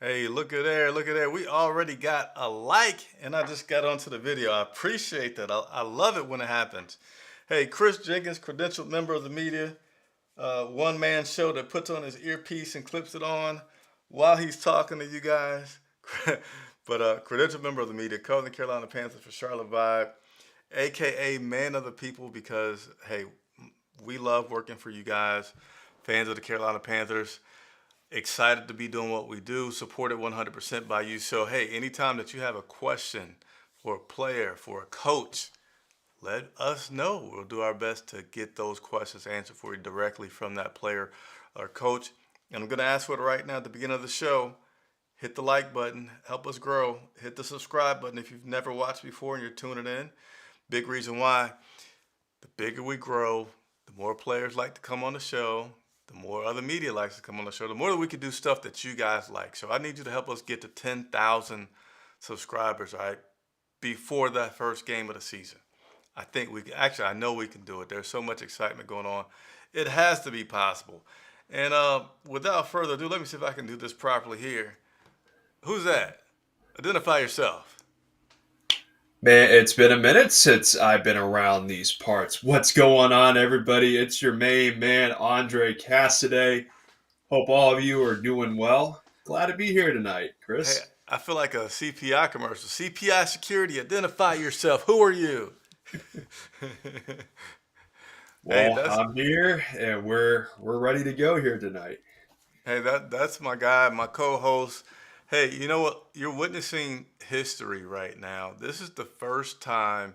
Hey, look at there, look at there. We already got a like, and I just got onto the video. I appreciate that. I love it when it happens. Hey, Chris Jenkins, credentialed member of the media, one man show that puts on his earpiece and clips it on while he's talking to you guys. But credentialed member of the media, covering the Carolina Panthers for Charlotte Vibe, aka man of the people, because hey, we love working for you guys, fans of the Carolina Panthers. Excited to be doing what we do, supported 100% by you. So, hey, anytime that you have a question for a player, for a coach, let us know. We'll do our best to get those questions answered for you directly from that player or coach. And I'm going to ask for it right now at the beginning of the show. Hit the like button, help us grow. Hit the subscribe button if you've never watched before and you're tuning in. Big reason why. The bigger we grow, the more players like to come on the show, the more other media likes to come on the show, the more that we can do stuff that you guys like. So I need you to help us get to 10,000 subscribers, all right, before that first game of the season. I think we can, actually, I know we can do it. There's so much excitement going on. It has to be possible. And without further ado, let me see if I can do this properly here. Who's that? Identify yourself. Man, it's been a minute since I've been around these parts. What's going on, everybody? It's your main man, Andre Casseday. Hope all of you are doing well. Glad to be here tonight, Hey, Chris. I feel like a CPI commercial. CPI security, identify yourself. Who are you? Hey, Well, I'm here and we're ready to go here tonight. that's my guy, my co-host. Hey, you know what? You're witnessing history right now. This is the first time,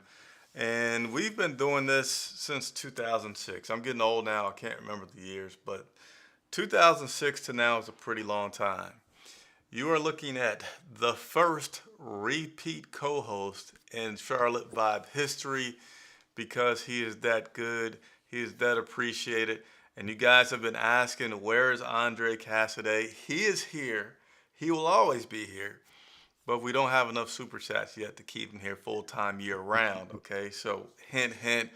and we've been doing this since 2006. I'm getting old now. I can't remember the years, but 2006 to now is a pretty long time. You are looking at the first repeat co-host in Charlotte Vibe history because he is that good. He is that appreciated. And you guys have been asking, where is Andre Cassaday? He is here. He will always be here. But we don't have enough super chats yet to keep him here full time year round. Okay, so hint, hint.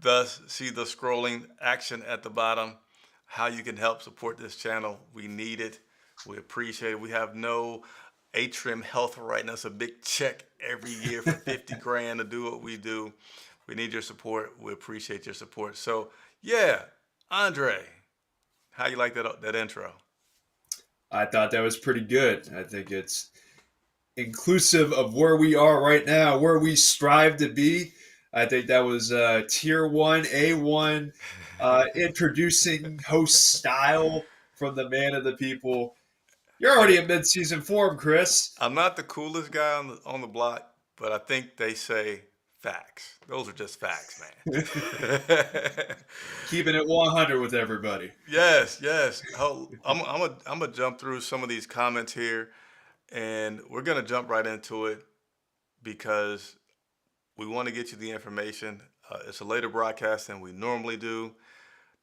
Thus, see the scrolling action at the bottom. How you can help support this channel. We need it. We appreciate it. We have no atrium health right now. It's a big check every year for 50 grand to do what we do. We need your support. We appreciate your support. So, yeah, Andre, how you like that intro? I thought that was pretty good. I think it's inclusive of where we are right now, where we strive to be. I think that was tier one, A1, introducing host style from the man of the people. You're already Hey, in mid-season form, Chris. I'm not the coolest guy on the block, but I think they say facts. Those are just facts, man. Keeping it 100 with everybody. Yes, yes. I'm gonna jump through some of these comments here, and we're gonna jump right into it because we want to get you the information. It's a later broadcast than we normally do.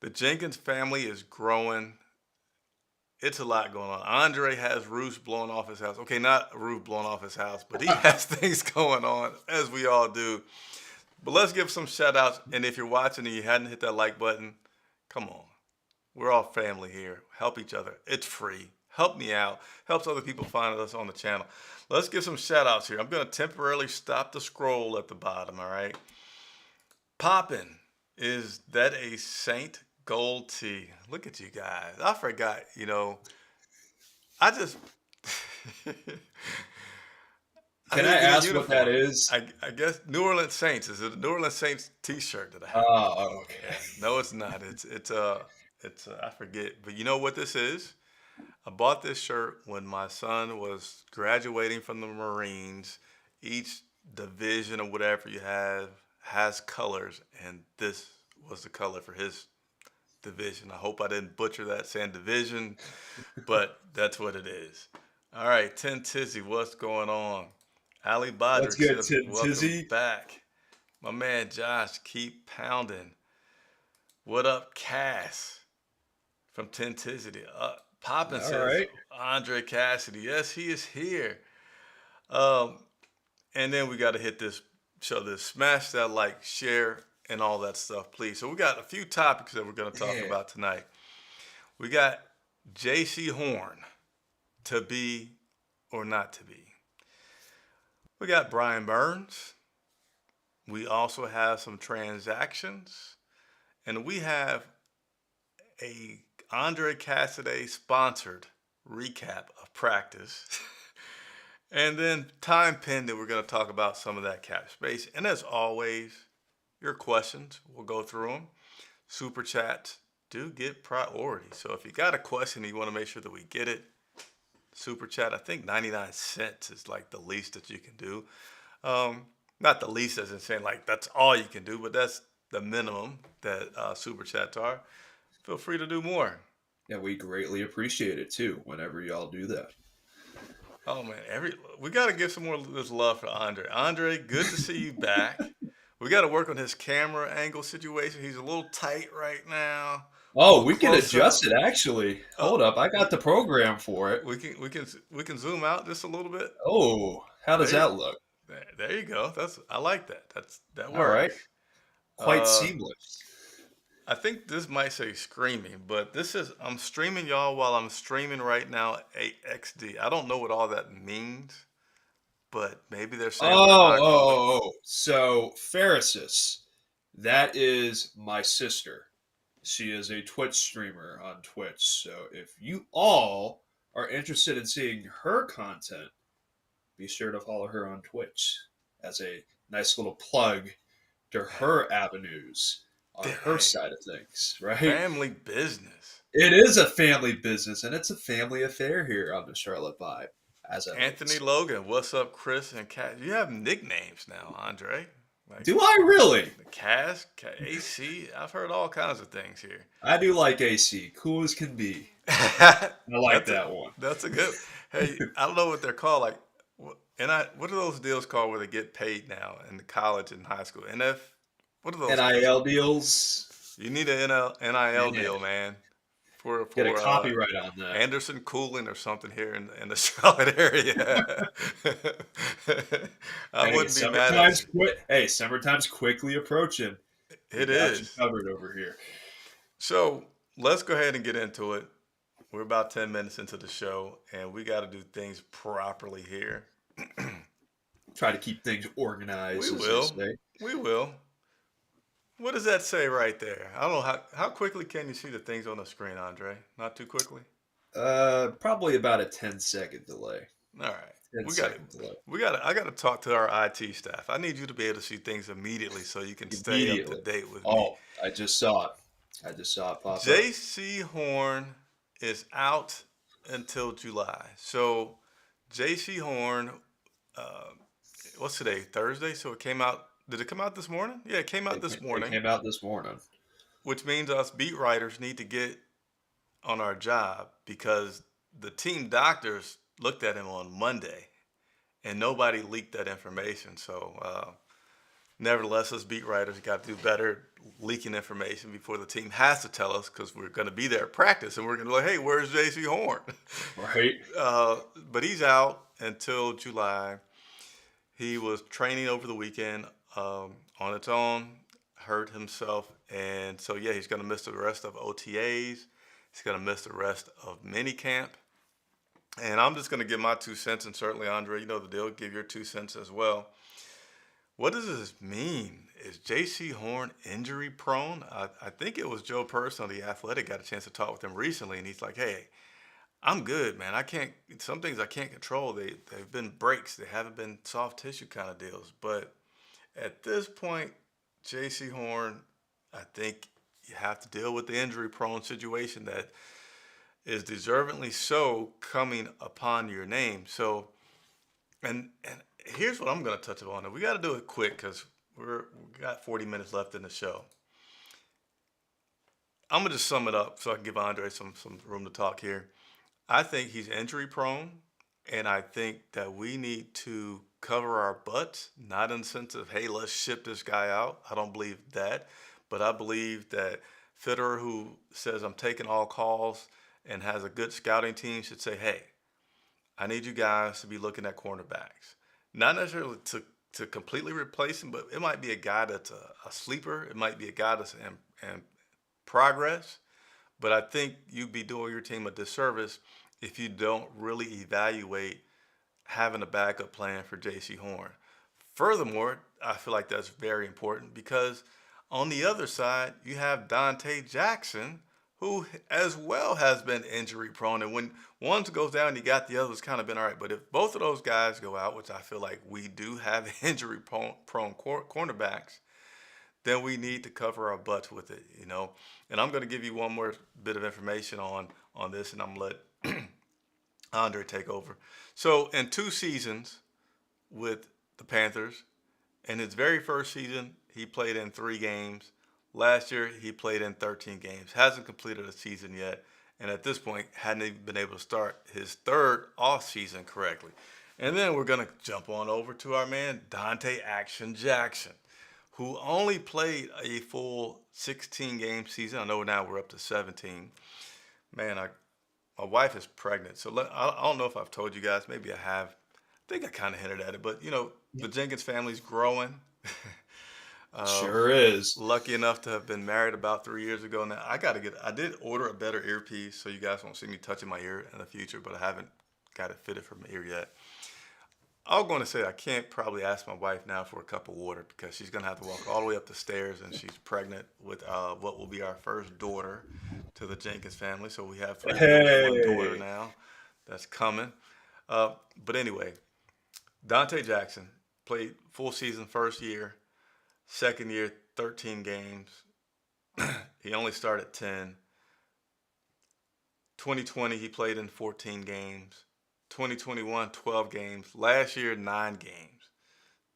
The Jenkins family is growing. It's a lot going on. Andre has roofs blowing off his house. Okay, not a roof blowing off his house, but he has things going on, as we all do. But let's give some shout outs. And if you're watching and you hadn't hit that like button, come on. We're all family here. Help each other. It's free. Help me out. Helps other people find us on the channel. Let's give some shout outs here. I'm going to temporarily stop the scroll at the bottom, all right? Poppin', is that a Saint Gold tee? Look at you guys. I forgot, I just. I Can need I to get a ask what that uniform. is? I guess New Orleans Saints. Is it a New Orleans Saints T-shirt that I have? Oh, Yeah. okay. No, it's not. I forget. But you know what this is? I bought this shirt when my son was graduating from the Marines. Each division or whatever you have has colors, and this was the color for his division. I hope I didn't butcher that saying division, but that's what it is. All right, Ten Tizzy, what's going on? Ali What's Bodrick good, says, Tim welcome Tizzy? back. My man Josh, keep pounding. What up, Cass from Ten Tizzy? Poppin All says, right. Andre Cassidy. Yes, he is here. Um, and then we got to hit this, show this, smash that like, share, and all that stuff, please. So we got a few topics that we're going to talk Yeah. about tonight. We got Jaycee Horn to be or not to be. We got Brian Burns. We also have some transactions. And we have a Andre Casseday sponsored recap of practice. And then time pending, we're going to talk about some of that cap space. And as always, your questions, we'll go through them. Super chats do get priority. So if you got a question and you want to make sure that we get it, super chat, I think 99 cents is like the least that you can do. Not the least as in saying like that's all you can do, but that's the minimum that super chats are. Feel free to do more. Yeah, we greatly appreciate it too whenever y'all do that. Oh man, we got to give some more of this love for Andre. Andre, good to see you back. We got to work on his camera angle situation. He's a little tight right now. A Oh, little we can close up. adjust it actually. Hold up, I got the program for it. We can zoom out just a little bit. Oh, how does There, that look? there you go. I like that. That All right, works. quite Uh, seamless. I think this might say streaming, but I'm streaming y'all while I'm streaming right now XD. I don't know what all that means, but maybe they're saying we're not going. So Pharisis, that is my sister. She is a Twitch streamer on Twitch. So if you all are interested in seeing her content, be sure to follow her on Twitch as a nice little plug to her avenues on her Hey, side of things, right? family business. It is a family business and it's a family affair here on the Charlotte Vibe, as I like to Anthony say. Logan, what's up, Chris and Cat? You have nicknames now, Andre. Like Do I really? Cass, AC. I've heard all kinds of things here. I do like AC. Cool as can be. I like that's a that one. that's a good. Hey, I don't know what they're called. Like, what are those deals called where they get paid now in the college and high school? What are those things NIL called? deals. You need an NIL Man, deal, man, for get a copyright on that. Anderson Cooling or something here in the Charlotte area. I Hey, wouldn't be mad at you. summertime's quickly approaching. We It got you is. covered over here. So let's go ahead and get into it. We're about 10 minutes into the show, and we got to do things properly here. Try to keep things We organized, as they will. say. We will. What does that say right there? I don't know how quickly can you see the things on the screen, Andre? Not too quickly? Probably about a 10-second delay. All right. 10 We got it. second delay. I got to talk to our IT staff. I need you to be able to see things immediately so you can stay up to Immediately. date with me. Oh, I just saw it. I just saw it pop up. Jaycee Horn is out until July. So Jaycee Horn, uh, what's today? Thursday. So it came out. Did it come out this morning? Yeah, it came out this It morning, came out this morning. which means us beat writers need to get on our job because the team doctors looked at him on Monday and nobody leaked that information. So, nevertheless, us beat writers got to do better leaking information before the team has to tell us because we're going to be there at practice and we're going to be like, hey, where's Jaycee Horn? Right? But he's out until July. He was training over the weekend on its own, hurt himself. And so, yeah, he's going to miss the rest of OTAs. He's going to miss the rest of minicamp. And I'm just going to give my 2 cents. And certainly, Andre, you know the deal. Give your 2 cents as well. What does this mean? Is Jaycee Horn injury prone? I think it was Joe Person, the Athletic, got a chance to talk with him recently. And he's like, hey, I'm good, man. Some things I can't control. They've been breaks. They haven't been soft tissue kind of deals. But at this point, Jaycee Horn, I think you have to deal with the injury prone situation that is deservingly so coming upon your name. So, and here's what I'm going to touch upon. And we got to do it quick because we got 40 minutes left in the show. I'm going to just sum it up so I can give Andre some room to talk here. I think he's injury prone, and I think that we need to cover our butts, not in the sense of, hey, let's ship this guy out. I don't believe that. But I believe that Fitterer, who says I'm taking all calls and has a good scouting team, should say, hey, I need you guys to be looking at cornerbacks. Not necessarily to completely replace him, but it might be a guy that's a sleeper. It might be a guy that's in progress. But I think you'd be doing your team a disservice if you don't really evaluate having a backup plan for Jaycee Horn. Furthermore, I feel like that's very important because on the other side, you have Dante Jackson, who as well has been injury prone. And when one goes down, you got the others kind of been all right. But if both of those guys go out, which I feel like we do have injury prone cornerbacks, then we need to cover our butts with it, you know. And I'm going to give you one more bit of information on this, and I'm going to let Andre take over. So in 2 seasons with the Panthers, in his very first season, he played in 3 games. Last year, he played in 13 games. Hasn't completed a season yet, and at this point, hadn't even been able to start his third off season correctly. And then we're gonna jump on over to our man Dante Action Jackson, who only played a full 16 game season. I know now we're up to 17. Man, my wife is pregnant, so I don't know if I've told you guys. Maybe I have. I think I kind of hinted at it, but you know, the Jenkins family's growing. Sure is. Lucky enough to have been married about 3 years ago. Now I did order a better earpiece, so you guys won't see me touching my ear in the future, but I haven't got it fitted for my ear yet. I was going to say I can't probably ask my wife now for a cup of water because she's going to have to walk all the way up the stairs, and she's pregnant with what will be our first daughter to the Jenkins family. So we have 3 boys, 1 daughter Hey. now that's coming. But anyway, Dante Jackson played full season first year, second year 13 games. He only started 10. 2020 he played in 14 games. 2021 12 games. Last year 9 games.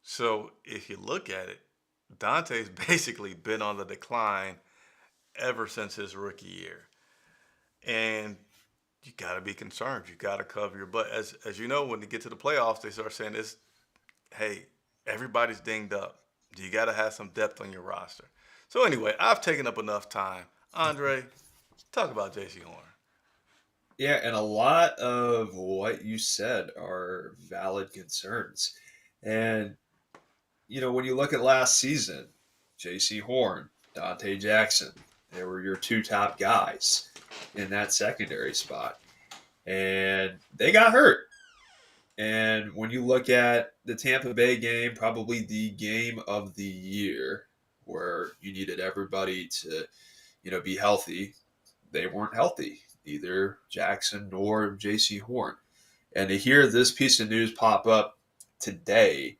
So if you look at it, Dante's basically been on the decline ever since his rookie year. And you got to be concerned. You got to cover your butt. As you know, when you get to the playoffs, they start saying this, hey, everybody's dinged up. You got to have some depth on your roster. So anyway, I've taken up enough time. Andre, talk about Jaycee Horn. Yeah, and a lot of what you said are valid concerns. And, when you look at last season, Jaycee Horn, Dante Jackson, they were your two top guys in that secondary spot. And they got hurt. And when you look at the Tampa Bay game, probably the game of the year where you needed everybody to, be healthy, they weren't healthy, either Jackson nor Jaycee Horn. And to hear this piece of news pop up today,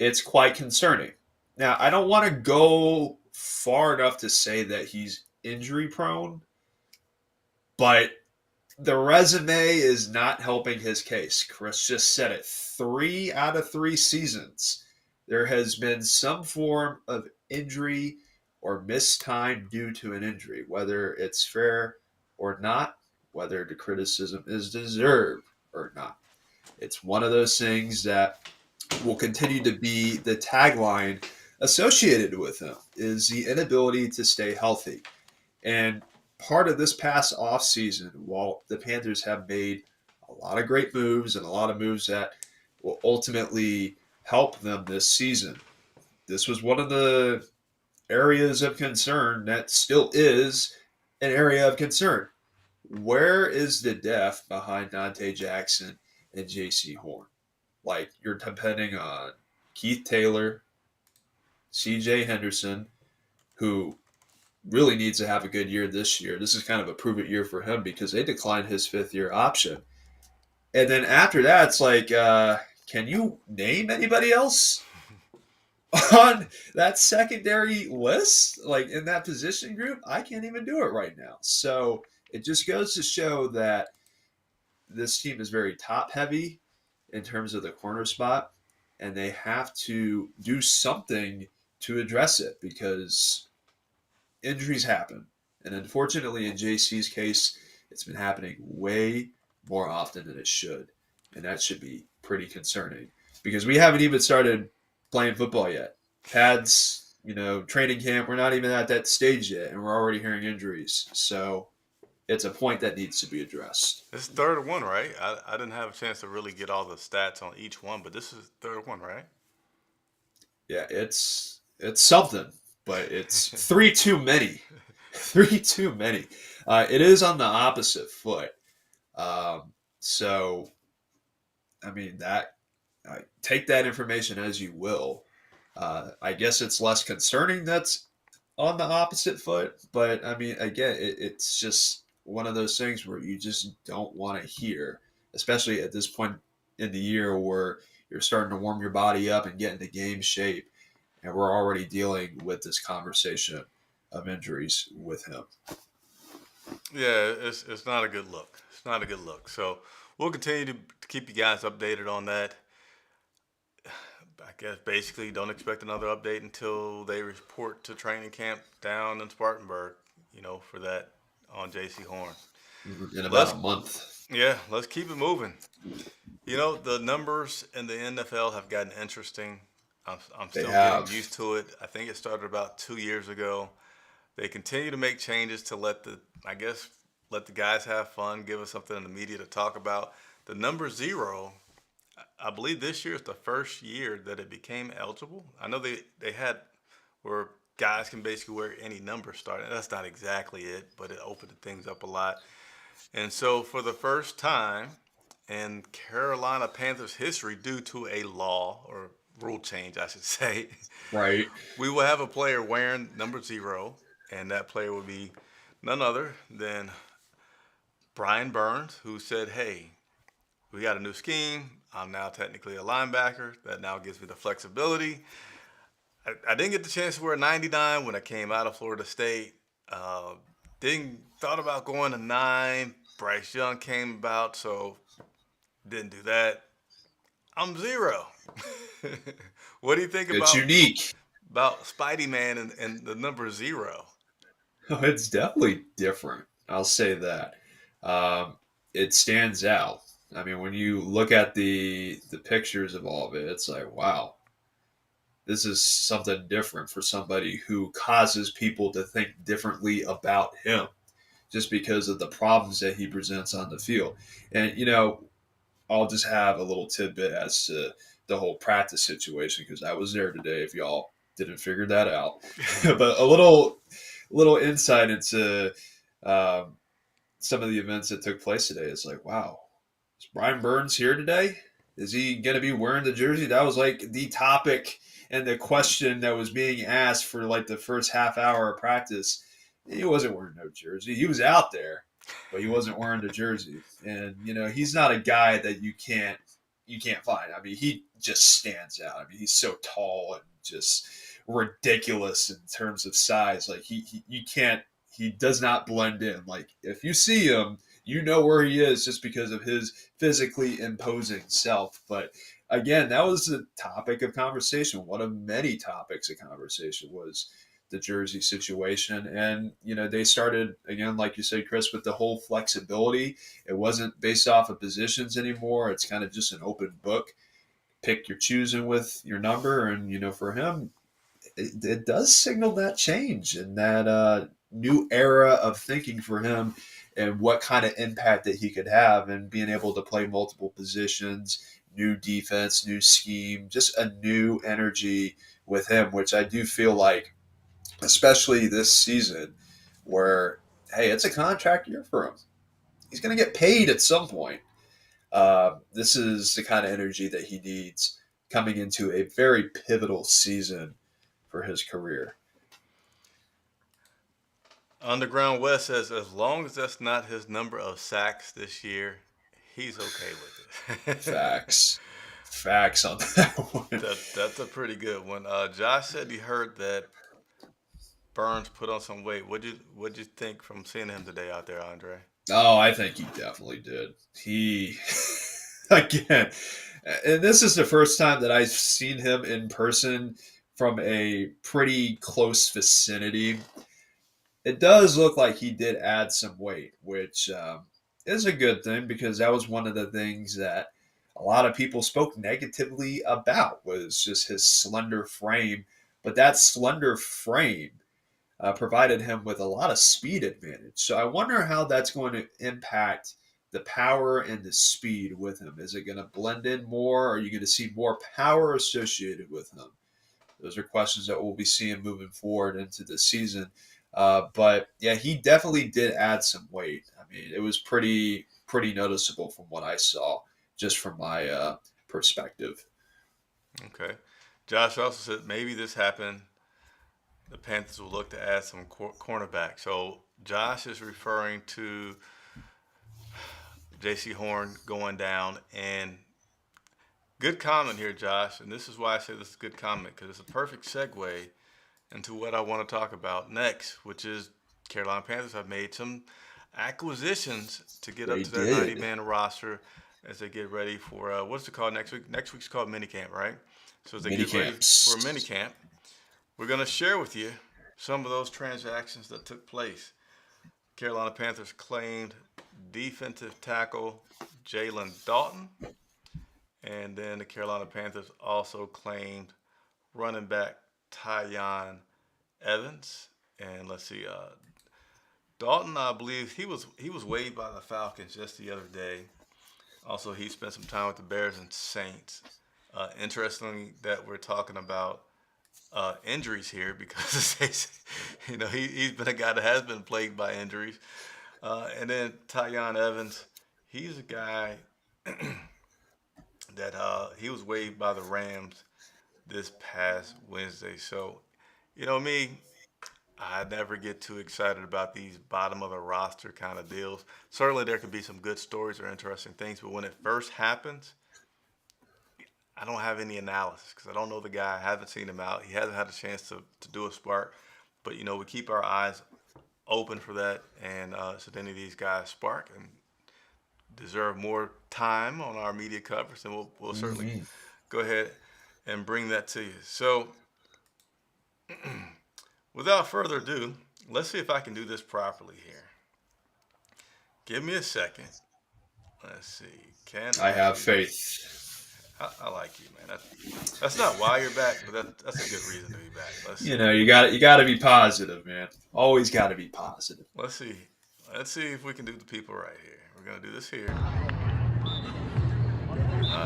it's quite concerning. Now, I don't want to go far enough to say that he's injury prone, but the resume is not helping his case. Chris just said it. 3 out of 3 seasons, there has been some form of injury or missed time due to an injury, whether it's fair or not, whether the criticism is deserved or not. It's one of those things that will continue to be the tagline associated with him, is the inability to stay healthy. And part of this past offseason, while the Panthers have made a lot of great moves and a lot of moves that will ultimately help them this season, this was one of the areas of concern that still is an area of concern. Where is the depth behind Dante Jackson and Jaycee Horn? Like, you're depending on Keith Taylor, CJ Henderson, who really needs to have a good year this year. This is kind of a prove it year for him because they declined his 5th-year option. And then after that, it's like, can you name anybody else on that secondary list? Like, in that position group? I can't even do it right now. So it just goes to show that this team is very top-heavy in terms of the corner spot, and they have to do something to address it because injuries happen. And unfortunately, in JC's case, it's been happening way more often than it should. And that should be pretty concerning because we haven't even started playing football yet. Pads, training camp, we're not even at that stage yet, and we're already hearing injuries. So it's a point that needs to be addressed. This is the third one, right? I didn't have a chance to really get all the stats on each one, but this is the third one, right? Yeah, it's something, but it's 3 too many. 3 too many. It is on the opposite foot. So I mean, take that information as you will. I guess it's less concerning that's on the opposite foot, but I mean, again, it's just one of those things where you just don't want to hear, especially at this point in the year where you're starting to warm your body up and get into game shape, and we're already dealing with this conversation of injuries with him. Yeah, it's not a good look. It's not a good look. So we'll continue to keep you guys updated on that. I guess basically don't expect another update until they report to training camp down in Spartanburg, for that on Jaycee Horn. In about Let's a month. Yeah, let's keep it moving. The numbers in the NFL have gotten interesting. I'm They still getting have. used to it. I think it started about 2 years ago. They continue to make changes to let the guys have fun, give us something in the media to talk about. The number zero, I believe this year is the first year that it became eligible. I know they had where guys can basically wear any number starting. That's not exactly it, but it opened things up a lot. And so for the first time in Carolina Panthers history, due to a law or rule change, I should say, Right. we will have a player wearing number zero, and that player will be none other than Brian Burns, who said, "Hey, we got a new scheme. I'm now technically a linebacker. That now gives me the flexibility. I didn't get the chance to wear 99 when I came out of Florida State. Didn't thought about going to 9. Bryce Young came about, so didn't do that. I'm zero." What do you think It's about unique. Spidey Man and the number zero? It's definitely different. I'll say that. It stands out. I mean, when you look at the pictures of all of it, it's like, wow, this is something different for somebody who causes people to think differently about him just because of the problems that he presents on the field. And I'll just have a little tidbit as to the whole practice situation because I was there today. If y'all didn't figure that out, but a little insight into um, some of the events that took place today. It's like, wow, is Brian Burns here today? Is he going to be wearing the jersey? That was like the topic and the question that was being asked for like the first half hour of practice. He wasn't wearing no jersey. He was out there, but he wasn't wearing the jersey. And he's not a guy that you can't find. I mean, he just stands out. I mean, he's so tall and just ridiculous in terms of size. Like you can't. He does not blend in. Like if you see him, you know where he is just because of his physically imposing self. But again, that was the topic of conversation. One of many topics of conversation was the jersey situation. And, they started, again, like you said, Chris, with the whole flexibility. It wasn't based off of positions anymore. It's kind of just an open book. Pick your choosing with your number. And, for him, it does signal that change and that new era of thinking for him and what kind of impact that he could have and being able to play multiple positions, new defense, new scheme, just a new energy with him, which I do feel like, especially this season, where, hey, it's a contract year for him. He's going to get paid at some point. This is the kind of energy that he needs coming into a very pivotal season for his career. Underground West says as long as that's not his number of sacks this year, he's okay with it. Facts on that one. That's a pretty good one. Josh said he heard that Burns put on some weight. What'd you think from seeing him today out there, Andre? Oh, I think he definitely did. He again, and this is the first time that I've seen him in person from a pretty close vicinity. It does look like he did add some weight, which is a good thing because that was one of the things that a lot of people spoke negatively about was just his slender frame. But that slender frame provided him with a lot of speed advantage. So I wonder how that's going to impact the power and the speed with him. Is it going to blend in more? Or are you going to see more power associated with him? Those are questions that we'll be seeing moving forward into the season. But yeah, he definitely did add some weight. I mean, it was pretty noticeable from what I saw. just from my perspective. Okay. Josh also said maybe this happened. The Panthers will look to add some cornerback. So Josh is referring to Jaycee Horn going down. And good comment here, Josh. And this is why I say this is a good comment, because it's a perfect segue into what I want to talk about next, which is Carolina Panthers have made some acquisitions to get up They to their did 90-man roster as they get ready for what's it called next week? Next week's called minicamp, right? So as they mini get ready for camps. minicamp, we're going to share with you some of those transactions that took place. Carolina Panthers claimed defensive tackle Jalen Dalton, and then the Carolina Panthers also claimed running back Tyon Evans. And let's see, Dalton, I believe he was waived by the Falcons just the other day. Also, he spent some time with the Bears and Saints. Interestingly, that we're talking about injuries here because he's been a guy that has been plagued by injuries. And then Tyon Evans, he's a guy that he was waived by the Rams this past Wednesday. So, me, I never get too excited about these bottom of the roster kind of deals. Certainly, there could be some good stories or interesting things, but when it first happens, I don't have any analysis because I don't know the guy. I haven't seen him out. He hasn't had a chance to do a spark. But, we keep our eyes open for that. And should any of these guys spark and deserve more time on our media coverage, then we'll certainly Hmm. go ahead and bring that to you. So, without further ado, let's see if I can do this properly here. Give me a second. Let's see. Can I I have do this? faith. I like you, man. That's not why you're back, but that's a good reason to be back. Let's see. You got to be positive, man. Always got to be positive. Let's see. Let's see if we can do the people right here. We're gonna do this here.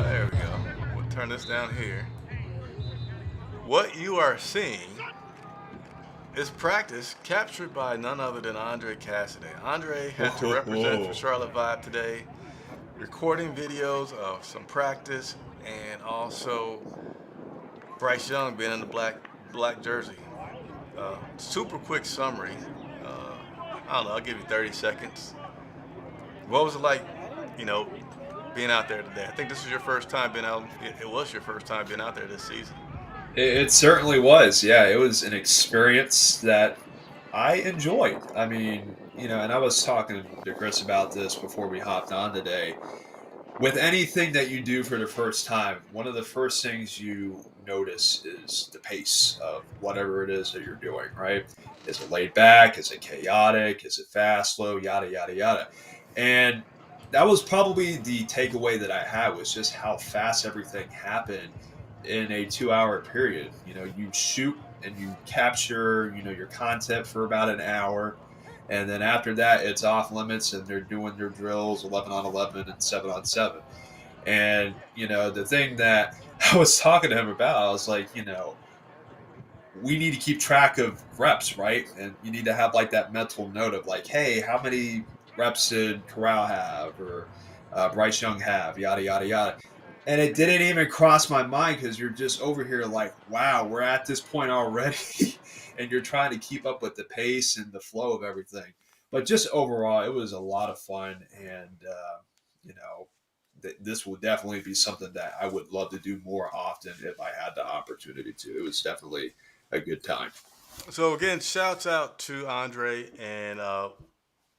There we go. We'll turn this down here. What you are seeing is practice captured by none other than Andre Casseday. Andre had to represent for Charlotte Vibe today, recording videos of some practice and also Bryce Young being in the black jersey. Super quick summary. I don't know. I'll give you 30 seconds. What was it like, you know, being out there today? I think this was your first time being out. It was your first time being out there this season. It certainly was. Yeah, it was an experience that I enjoyed. I mean, and I was talking to Chris about this before we hopped on today. With anything that you do for the first time, one of the first things you notice is the pace of whatever it is that you're doing, right? Is it laid back? Is it chaotic? Is it fast, slow, yada, yada, yada? And that was probably the takeaway that I had was just how fast everything happened in a 2 hour period. You shoot and you capture, your content for about an hour. And then after that, it's off limits and they're doing their drills 11 on 11 and 7 on 7. And, the thing that I was talking to him about, I was like, we need to keep track of reps, right? And you need to have like that mental note of like, hey, how many reps did Corral have or Bryce Young have, yada, yada, yada. And it didn't even cross my mind because you're just over here like, wow, we're at this point already. And you're trying to keep up with the pace and the flow of everything. But just overall, it was a lot of fun. And, this will definitely be something that I would love to do more often if I had the opportunity to. It was definitely a good time. So again, shouts out to Andre, and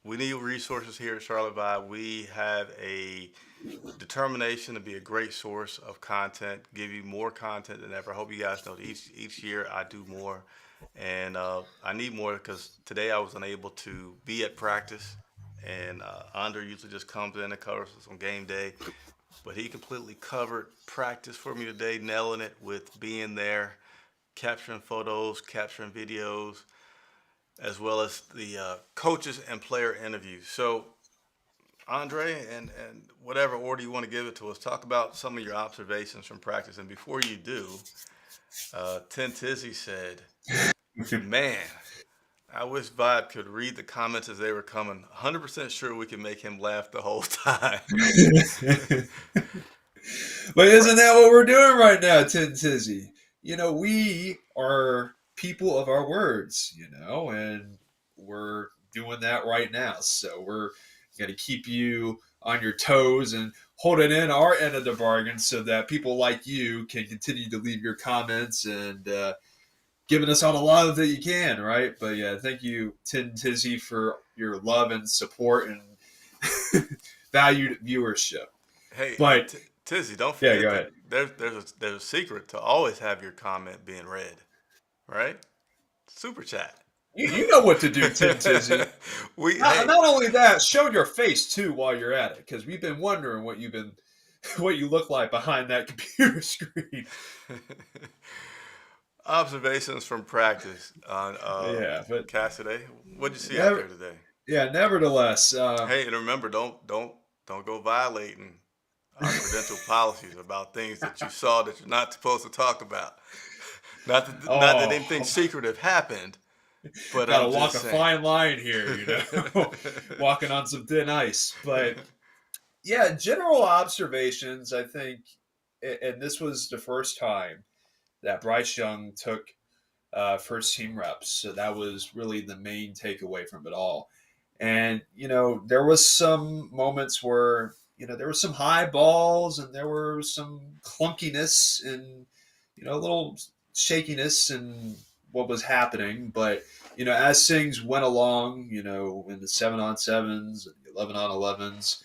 we need resources here at Charlotte Vibe. We have a determination to be a great source of content, give you more content than ever. I hope you guys know that each year I do more, and I need more because today I was unable to be at practice, and Andre usually just comes in and covers us on game day, but he completely covered practice for me today, nailing it with being there, capturing photos, capturing videos, as well as the coaches and player interviews. So Andre, and whatever order you want to give it to us, talk about some of your observations from practice. And before you do, Tin Tizzy said, "Man, I wish Vibe could read the comments as they were coming. 100% sure we can make him laugh the whole time. But isn't that what we're doing right now, Tin Tizzy? We are people of our words, and we're doing that right now. So we're going to keep you on your toes and holding in our end of the bargain so that people like you can continue to leave your comments and giving us all the love that you can, right? But yeah, thank you, Tin Tizzy, for your love and support and valued viewership. Hey, But Tizzy, don't yeah, forget go that ahead. there's a secret to always have your comment being read, right? Super chat. You know what to do, Tin Tizzy. Not, Hey, not only that, show your face too while you're at it, because we've been wondering what you look like behind that computer screen. observations from practice on Yeah, but Cassaday. What'd you see out there never, today? yeah. Nevertheless, Hey, and remember, don't go violating our credential policies about things that you saw that you're not supposed to talk about. Not that anything oh, secretive happened, but got to I'm walk just a saying. fine line here, walking on some thin ice. But yeah, general observations. I think, and this was the first time that Bryce Young took first team reps. So that was really the main takeaway from it all. And, there was some moments where, there were some high balls and there were some clunkiness and, a little shakiness in what was happening. But, as things went along, in the 7-on-7s and the 11-on-11s,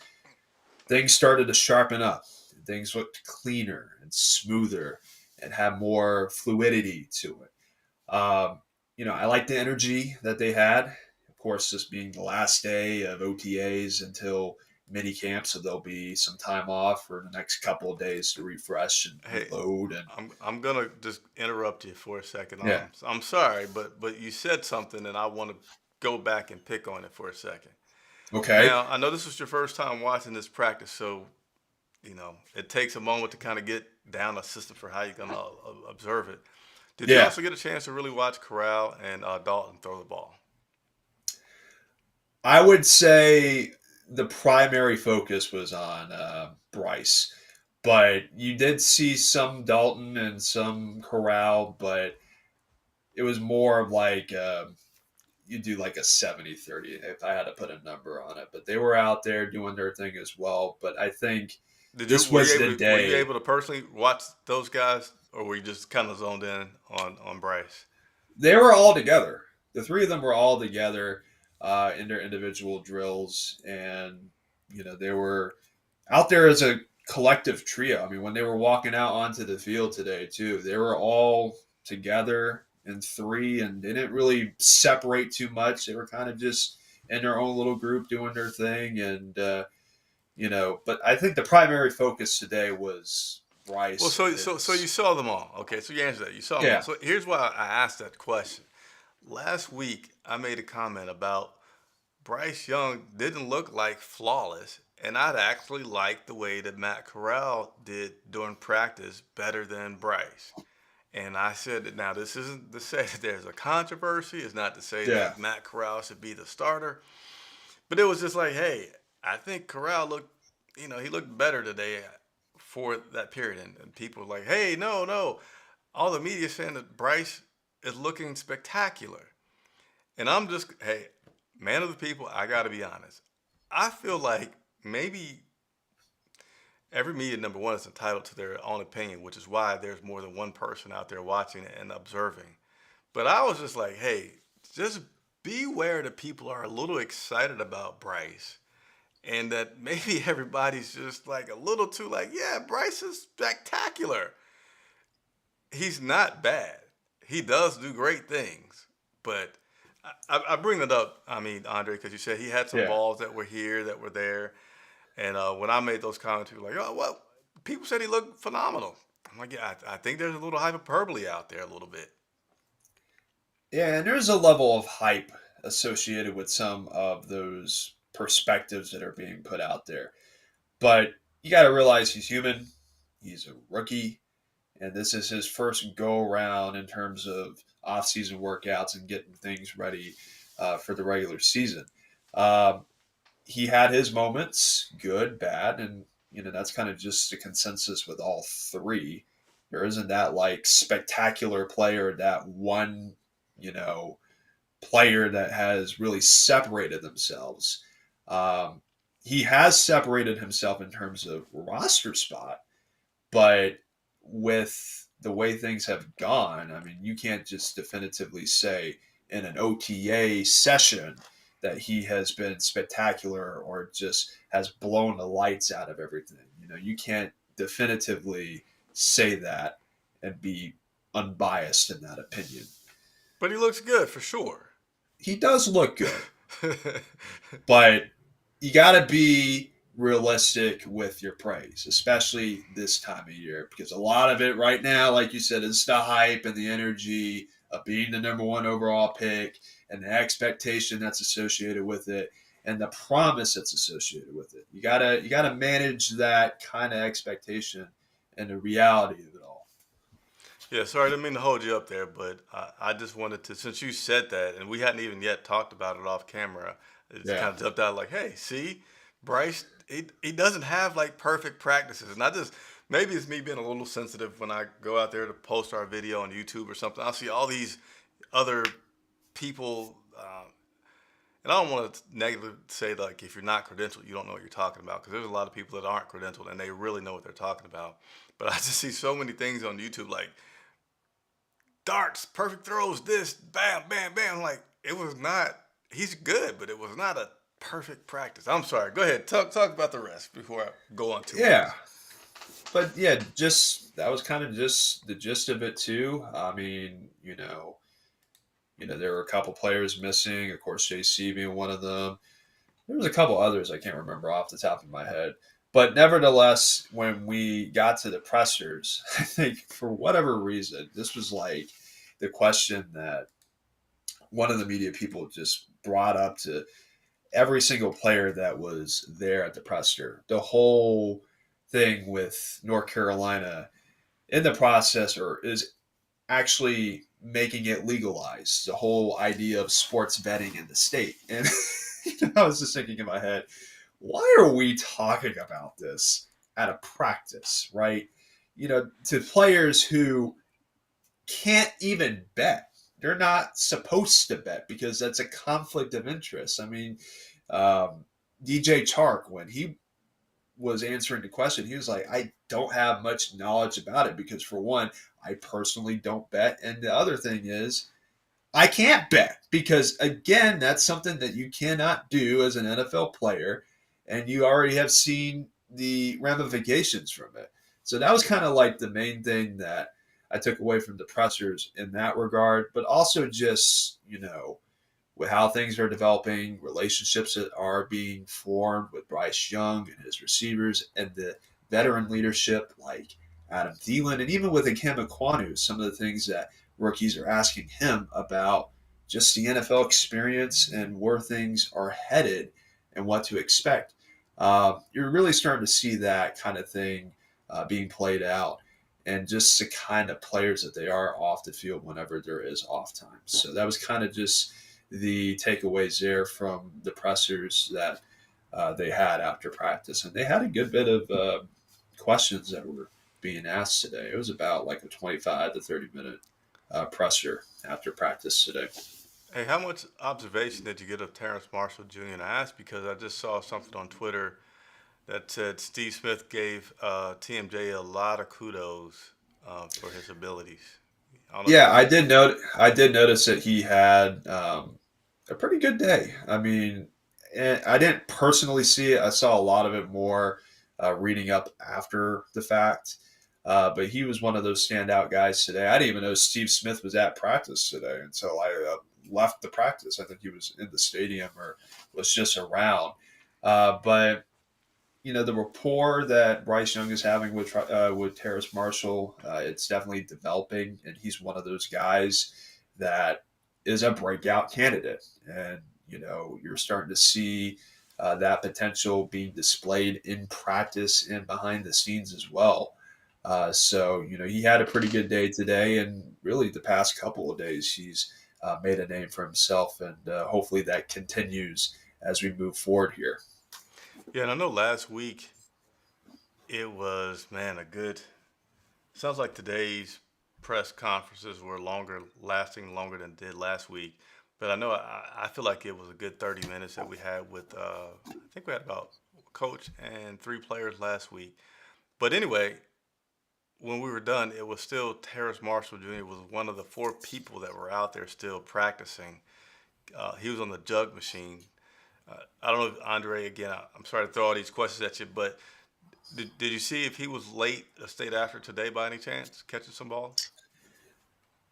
things started to sharpen up. Things looked cleaner and smoother and had more fluidity to it. I like the energy that they had. Of course, this being the last day of OTAs until mini camp, so there'll be some time off for the next couple of days to refresh and Hey, reload. And I'm gonna just interrupt you for a second. yeah, I'm sorry, but you said something, and I want to go back and pick on it for a second. okay, Now, I know this was your first time watching this practice, so it takes a moment to kind of get down a system for how you're gonna observe it. Did you yeah. also get a chance to really watch Corral and Dalton throw the ball? I would say the primary focus was on Bryce, but you did see some Dalton and some Corral, but it was more of like you do like a 70-30 if I had to put a number on it. But they were out there doing their thing as well. But I think Did you this was the were you day. able to personally watch those guys, or were you just kind of zoned in on Bryce? They were all together. The three of them were all together in their individual drills. And, they were out there as a collective trio. I mean, when they were walking out onto the field today, too, they were all together in three and they didn't really separate too much. They were kind of just in their own little group doing their thing. And, but I think the primary focus today was Well, Bryce and so you his. saw them all. Okay, so you answered that. You saw them all. Yeah. So here's why I asked that question. Last week, I made a comment about Bryce Young didn't look like flawless, and I'd actually liked the way that Matt Corral did during practice better than Bryce. And I said that now this isn't to say that there's a controversy. It's not to say Yeah. that Matt Corral should be the starter, but it was just like, hey, I think Corral looked, he looked better today for that period. And people were like, hey, no. All the media saying that Bryce is looking spectacular. And I'm just, hey, man of the people, I got to be honest. I feel like maybe every media, number one, is entitled to their own opinion, which is why there's more than one person out there watching and observing. But I was just like, hey, just beware that people are a little excited about Bryce and that maybe everybody's just like a little too like, yeah, Bryce is spectacular. He's not bad. He does do great things, but I bring that up. I mean, Andre, because you said he had some Yeah. balls that were here, that were there, and when I made those comments, people were like, oh, well, people said he looked phenomenal. I'm like, yeah, I think there's a little hyperbole out there, a little bit. Yeah, and there's a level of hype associated with some of those perspectives that are being put out there. But you got to realize he's human. He's a rookie, and this is his first go around in terms of off-season workouts and getting things ready for the regular season. Um, he had his moments, good, bad, and that's kind of just a consensus with all three. There isn't that like spectacular player, that one, you know, player that has really separated themselves. Um, he has separated himself in terms of roster spot, but with the way things have gone, I mean, you can't just definitively say in an OTA session that he has been spectacular or just has blown the lights out of everything. You can't definitively say that and be unbiased in that opinion. But he looks good for sure. He does look good, but you got to be realistic with your praise, especially this time of year, because a lot of it right now, like you said, is the hype and the energy of being the number one overall pick and the expectation that's associated with it and the promise that's associated with it. You gotta manage that kind of expectation and the reality of it all. Yeah, sorry, I didn't mean to hold you up there, but I just wanted to, since you said that, and we hadn't even yet talked about it off camera, it just Yeah. kind of jumped out like, hey, see, Bryce, he doesn't have like perfect practices. And maybe it's me being a little sensitive when I go out there to post our video on YouTube or something. I'll see all these other people, and I don't want to negatively say like if you're not credentialed, you don't know what you're talking about, because there's a lot of people that aren't credentialed and they really know what they're talking about. But I just see so many things on YouTube like darts, perfect throws, this, bam, bam, bam. Like it was not. He's good, but it was not a perfect practice. I'm sorry. Go ahead. Talk about the rest before I go on too much. Yeah. But yeah, just that was kind of just the gist of it too. I mean, there were a couple players missing. Of course, JC being one of them. There was a couple others I can't remember off the top of my head. But nevertheless, when we got to the pressers, I think for whatever reason, this was like the question that one of the media people just brought up to every single player that was there at the presser. The whole thing with North Carolina in the process, or is actually making it legalized. The whole idea of sports betting in the state. And I was just thinking in my head, why are we talking about this at a practice, right? To players who can't even bet. They're not supposed to bet because that's a conflict of interest. I mean, DJ Chark, when he was answering the question, he was like, I don't have much knowledge about it because, for one, I personally don't bet. And the other thing is, I can't bet because, again, that's something that you cannot do as an NFL player. And you already have seen the ramifications from it. So that was kind of like the main thing that I took away from the pressers in that regard, but also just, with how things are developing, relationships that are being formed with Bryce Young and his receivers, and the veteran leadership like Adam Thielen, and even with Ikem Ekwonu, some of the things that rookies are asking him about just the NFL experience and where things are headed and what to expect. You're really starting to see that kind of thing being played out, and just the kind of players that they are off the field whenever there is off time. So that was kind of just the takeaways there from the pressers that they had after practice. And they had a good bit of questions that were being asked today. It was about like a 25 to 30-minute presser after practice today. Hey, how much observation did you get of Terrence Marshall Jr.? And I asked because I just saw something on Twitter that said Steve Smith gave TMJ a lot of kudos for his abilities. I don't know if Yeah, you. I did notice that he had a pretty good day. I mean, I didn't personally see it. I saw a lot of it more reading up after the fact. But he was one of those standout guys today. I didn't even know Steve Smith was at practice today until I left the practice. I think he was in the stadium or was just around. But the rapport that Bryce Young is having with Terrace Marshall, it's definitely developing, and he's one of those guys that is a breakout candidate. And you're starting to see that potential being displayed in practice and behind the scenes as well. So, he had a pretty good day today, and really the past couple of days, he's made a name for himself, and hopefully that continues as we move forward here. Yeah, and I know last week it was, man, a good. Sounds like today's press conferences were lasting longer than did last week. But I know I feel like it was a good 30 minutes that we had with, I think we had about coach and three players last week. But anyway, when we were done, it was still Terrace Marshall Jr. was one of the four people that were out there still practicing. He was on the jug machine. I don't know if Andre, again, I'm sorry to throw all these questions at you, but did you see if he was late a state after today by any chance, catching some balls?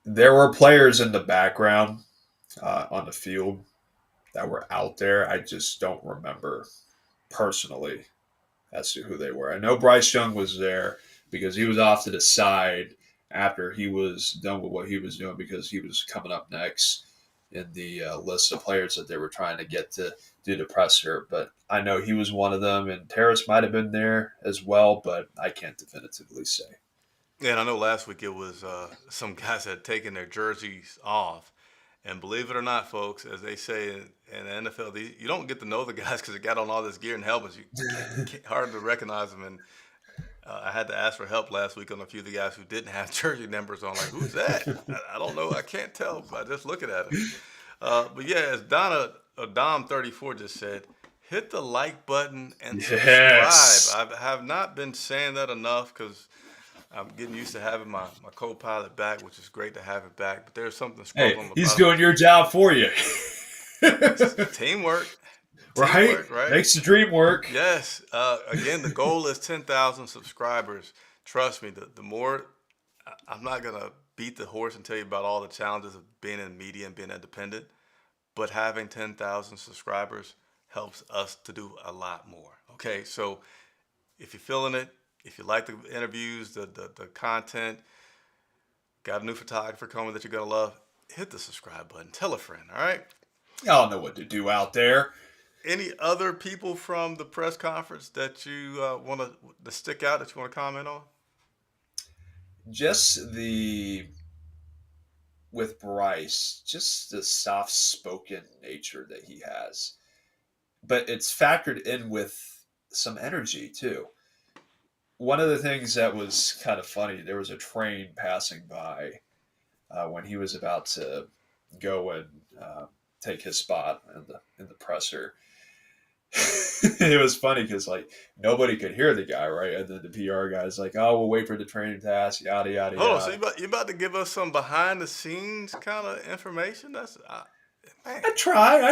There were players in the background on the field that were out there. I just don't remember personally as to who they were. I know Bryce Young was there because he was off to the side after he was done with what he was doing because he was coming up next in the list of players that they were trying to get to do the presser. But I know he was one of them, and Terrace might have been there as well, but I can't definitively say. Yeah, and I know last week it was some guys had taken their jerseys off. And believe it or not, folks, as they say in the NFL, you don't get to know the guys because they got on all this gear and helmets. You can't hard to recognize them. And I had to ask for help last week on a few of the guys who didn't have jersey numbers on. Like, who's that? I don't know. I can't tell by just looking at him. But yeah, as Dom34 just said, hit the like button and Yes. subscribe. I have not been saying that enough because I'm getting used to having my co-pilot back, which is great to have it back. But there's something Hey, struggling he's about doing your job for you. teamwork. Right? Teamwork, right? Makes the dream work. Yes. Again, the goal is 10,000 subscribers. Trust me, the more I'm not gonna beat the horse and tell you about all the challenges of being in media and being independent, but having 10,000 subscribers helps us to do a lot more. Okay, so if you're feeling it, if you like the interviews, the content, got a new photographer coming that you're gonna love, hit the subscribe button. Tell a friend. All right. Y'all know what to do out there. Any other people from the press conference that you want to stick out that you want to comment on? Just with Bryce, just the soft spoken nature that he has. But it's factored in with some energy too. One of the things that was kind of funny, there was a train passing by when he was about to go and take his spot in the presser. It was funny because like nobody could hear the guy, right? And then the PR guy's like, "Oh, we'll wait for the train to pass." Yada yada Hold on, so yada. you about to give us some behind the scenes kind of information? That's man, I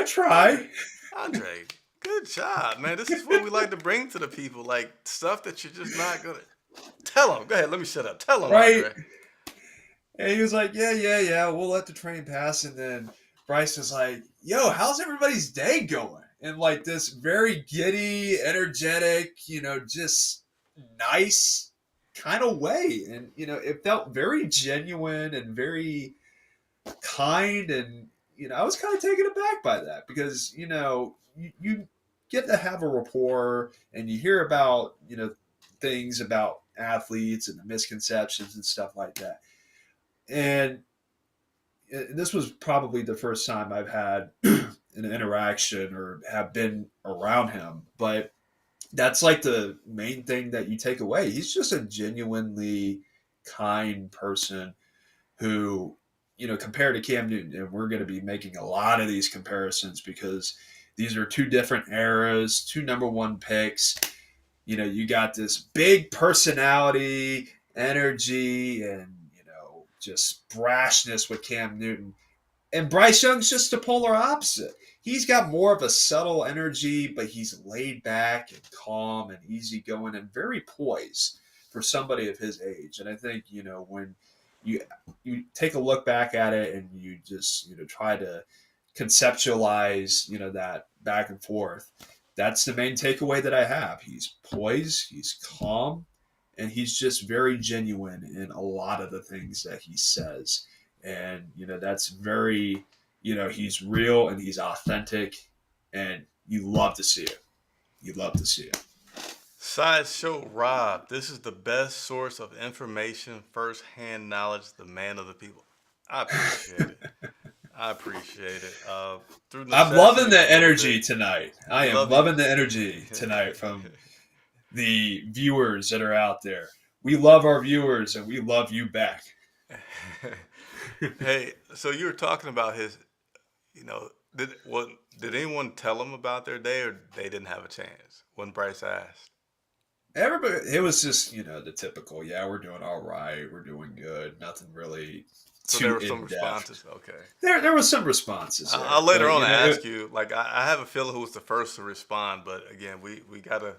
try. Andre, good job, man. This is what we like to bring to the people, like stuff that you're just not gonna tell them. Go ahead, let me shut up. Tell them, Right? Andre. And he was like, yeah, we'll let the train pass. And then Bryce was like, yo, how's everybody's day going? And like this very giddy, energetic, just nice kind of way. And, it felt very genuine and very kind. And, I was kind of taken aback by that because, you get to have a rapport and you hear about, things about athletes and the misconceptions and stuff like that. And this was probably the first time I've had an interaction or have been around him, but that's like the main thing that you take away. He's just a genuinely kind person who, compared to Cam Newton, and we're going to be making a lot of these comparisons because these are two different eras, two number one picks. You got this big personality, energy, and just brashness with Cam Newton. And Bryce Young's just the polar opposite. He's got more of a subtle energy, but he's laid back and calm and easygoing and very poised for somebody of his age. And I think, when you take a look back at it and you just, try to conceptualize, that back and forth, that's the main takeaway that I have. He's poised, he's calm, and he's just very genuine in a lot of the things that he says. And that's very, he's real and he's authentic, and you love to see it. You love to see it. Sideshow Rob, this is the best source of information, first-hand knowledge, the man of the people. I appreciate it. I appreciate it. Through I'm loving necessity, a the little bit. energy tonight. I We am love you. loving the energy tonight from the viewers that are out there. We love our viewers and we love you back. Hey, so you were talking about his, did anyone tell him about their day, or they didn't have a chance when Bryce asked? Everybody, it was just, the typical, yeah, we're doing all right, we're doing good, nothing really So there too were some in depth. responses. Okay. There was some responses I'll there, later but on ask you. Like I have a feeling who was the first to respond, but again, we gotta.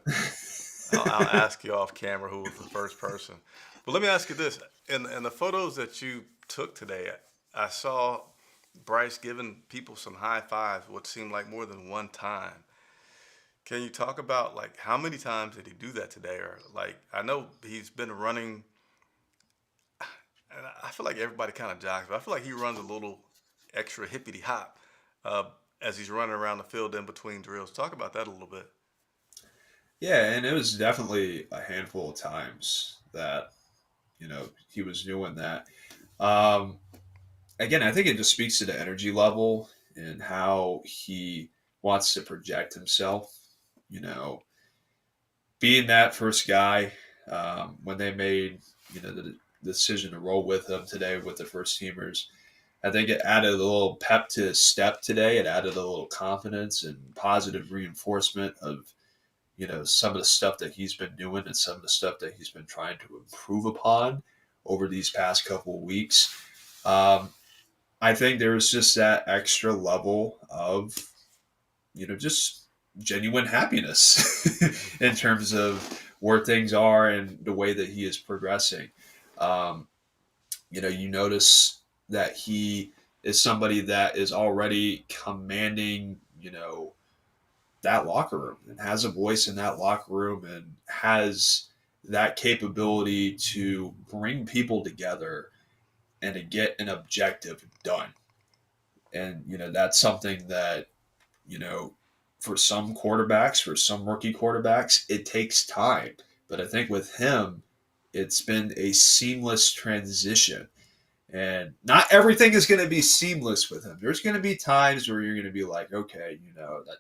I'll ask you off camera who was the first person. But let me ask you this: in the photos that you took today, I saw Bryce giving people some high fives, what seemed like more than one time. Can you talk about like how many times did he do that today? Or like I know he's been running, and I feel like everybody kind of jogs, but I feel like he runs a little extra hippity hop uh, as he's running around the field in between drills. Talk about that a little bit. yeah, and it was definitely a handful of times that, he was doing that. Um, Again, I think it just speaks to the energy level and how he wants to project himself. You know, being that first guy when they made the decision to roll with him today with the first teamers, I think it added a little pep to his step today. It added a little confidence and positive reinforcement of some of the stuff that he's been doing and some of the stuff that he's been trying to improve upon over these past couple of weeks. Um, I think there's just that extra level of, just genuine happiness in terms of where things are and the way that he is progressing. Um, you notice that he is somebody that is already commanding, that locker room and has a voice in that locker room and has that capability to bring people together and to get an objective done. And, that's something that, you know, for some quarterbacks, for some rookie quarterbacks, it takes time. But I think with him, it's been a seamless transition. And not everything is going to be seamless with him. There's going to be times where you're going to be like, okay, that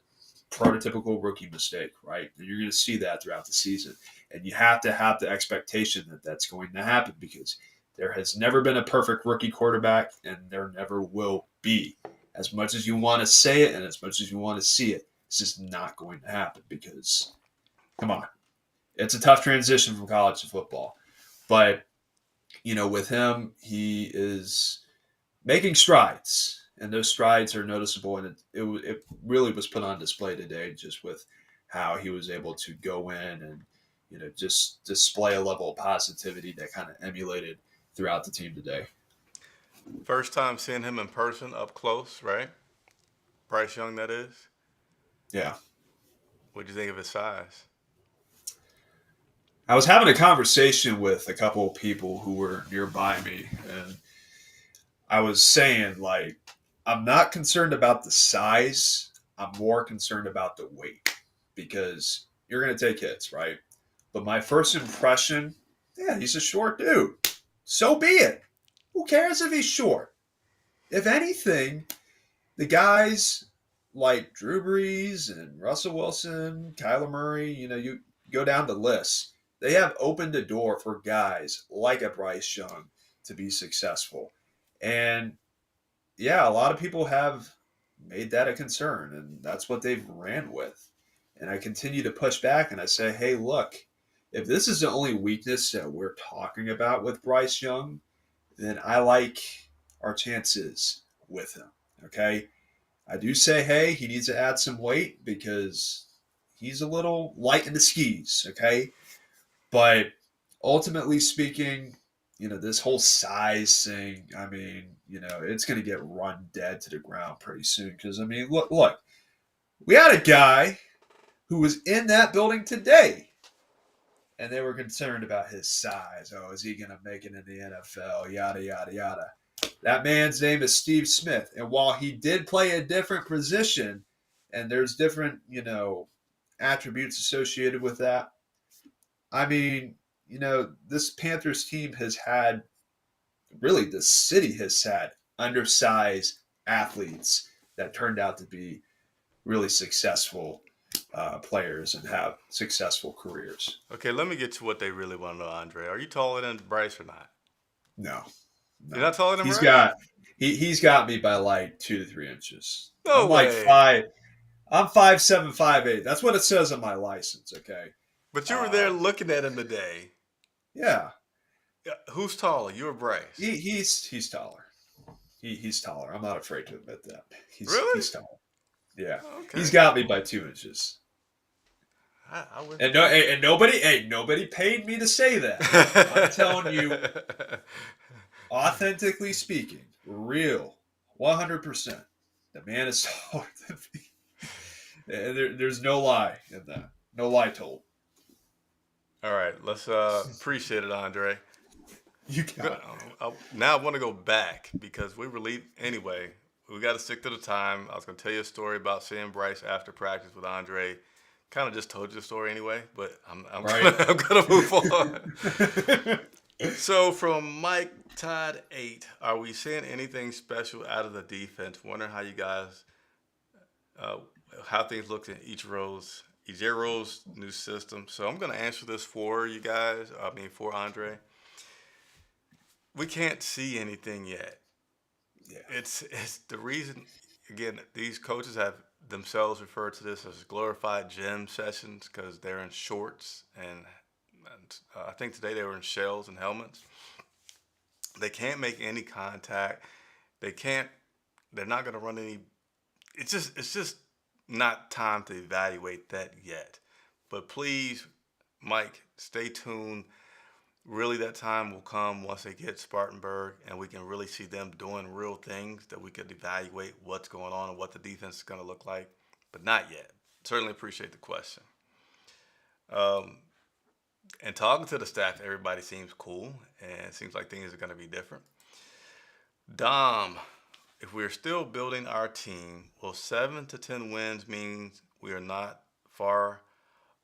prototypical rookie mistake, right? And you're going to see that throughout the season. And you have to have the expectation that that's going to happen because there has never been a perfect rookie quarterback and there never will be. As much as you want to say it and as much as you want to see it, it's just not going to happen because, come on, it's a tough transition from college to football. But, with him, he is making strides, and those strides are noticeable. And it really was put on display today, just with how he was able to go in and just display a level of positivity that kind of emulated throughout the team today. First time seeing him in person up close, right? Bryce Young, that is. Yeah, What'd you think of his size? I was having a conversation with a couple of people who were nearby me, and I was saying like, I'm not concerned about the size. I'm more concerned about the weight because you're going to take hits, right? But my first impression, yeah, he's a short dude. So be it. Who cares if he's short? If anything, the guys like Drew Brees and Russell Wilson, Kyler Murray, you go down the list. They have opened the door for guys like a Bryce Young to be successful. And yeah, a lot of people have made that a concern, and that's what they've ran with. And I continue to push back and I say, hey, look, if this is the only weakness that we're talking about with Bryce Young, then I like our chances with him. Okay. I do say, hey, he needs to add some weight because he's a little light in the skis. Okay. But ultimately speaking, this whole size thing, I mean, it's going to get run dead to the ground pretty soon. Because, I mean, look, we had a guy who was in that building today, and they were concerned about his size. Oh, is he going to make it in the NFL? Yada, yada, yada. That man's name is Steve Smith. And while he did play a different position, and there's different, attributes associated with that, I mean, this Panthers team has had, really, the city has had undersized athletes that turned out to be really successful players and have successful careers. Okay, let me get to what they really want to know, Andre. Are you taller than Bryce or not? No, You're no, not taller than he's Bryce? got he's got me by like 2 to 3 inches. No I'm like way. five. I'm 5'7", 5'8". That's what it says on my license. Okay. But you were there Um, looking at him today. yeah, Yeah, who's taller, you or Bryce? he's taller. He's taller. I'm not afraid to admit that. Really? He's taller. Yeah, Okay. he's got me by 2 inches. I wouldn't And think. nobody paid me to say that. I'm telling you, authentically speaking, real, 100%. The man is taller than me. And there's no lie in that. No lie told. All right, let's appreciate it, Andre. You got it, man. Now I want to go back because we were leaving anyway. We got to stick to the time. I was going to tell you a story about seeing Bryce after practice with Andre. Kind of just told you the story anyway, but I'm Right. gonna, I'm gonna move on. So from Mike Todd 8, are we seeing anything special out of the defense? Wondering how you guys, uh, how things look in each role's new system. So I'm gonna answer this for you guys. I mean for Andre. We can't see anything yet. Yeah. It's the reason. Again, these coaches have themselves referred to this as glorified gym sessions because they're in shorts and I think today they were in shells and helmets. They can't make any contact. They can't. They're not going to run any. It's just not time to evaluate that yet. But please, Mike, stay tuned. Really, that time will come once they get Spartanburg and we can really see them doing real things that we could evaluate what's going on and what the defense is going to look like. But not yet. Certainly appreciate the question. Um, and talking to the staff, everybody seems cool and it seems like things are going to be different. Dom, if we're still building our team, will 7 to 10 wins mean we are not far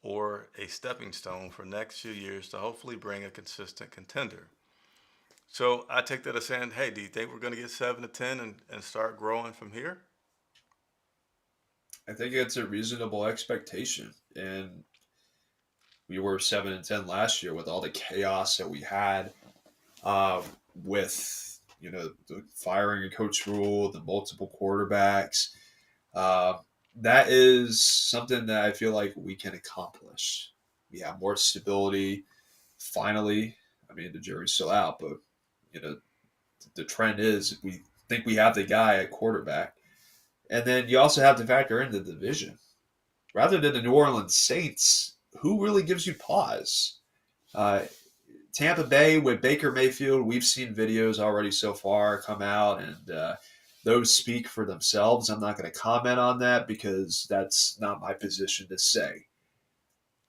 or a stepping stone for next few years to hopefully bring a consistent contender? So I take that as saying, hey, do you think we're going to get 7 to 10 and start growing from here? I think it's a reasonable expectation. And we were 7-10 last year with all the chaos that we had, um, with the firing of Coach Rule, the multiple quarterbacks. Uh, that is something that I feel like we can accomplish. We have more stability. Finally, I mean the jury's still out, but you know the trend is we think we have the guy at quarterback, and then you also have to factor in the division. Rather than the New Orleans Saints, who really gives you pause? Uh, Tampa Bay with Baker Mayfield, we've seen videos already so far come out, and those speak for themselves. I'm not going to comment on that because that's not my position to say.